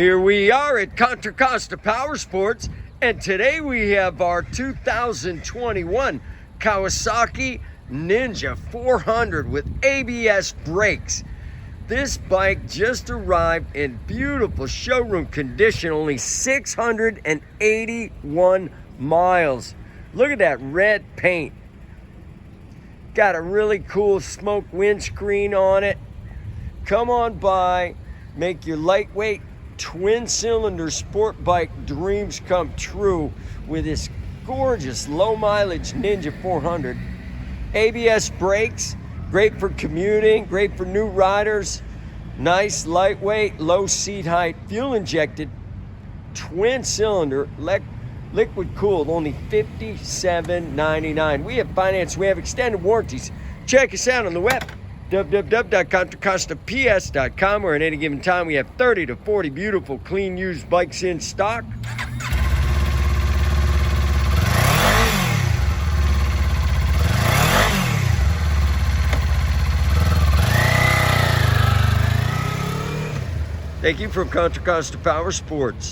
Here we are at Contra Costa Powersports, and today we have our 2021 Kawasaki Ninja 400 with ABS brakes. This bike just arrived in beautiful showroom condition, only 681 miles. Look at that red paint. Got a really cool smoke windscreen on it. Come on by, make your lightweight twin cylinder sport bike dreams come true with this gorgeous low mileage Ninja 400. ABS brakes, great for commuting, great for new riders. Nice, lightweight, low seat height, fuel injected, twin cylinder, liquid cooled, only $57.99. We have finance, we have extended warranties. Check us out on the web, www.contracostaps.com, where at any given time we have 30 to 40 beautiful, clean, used bikes in stock. Thank you from Contra Costa Powersports.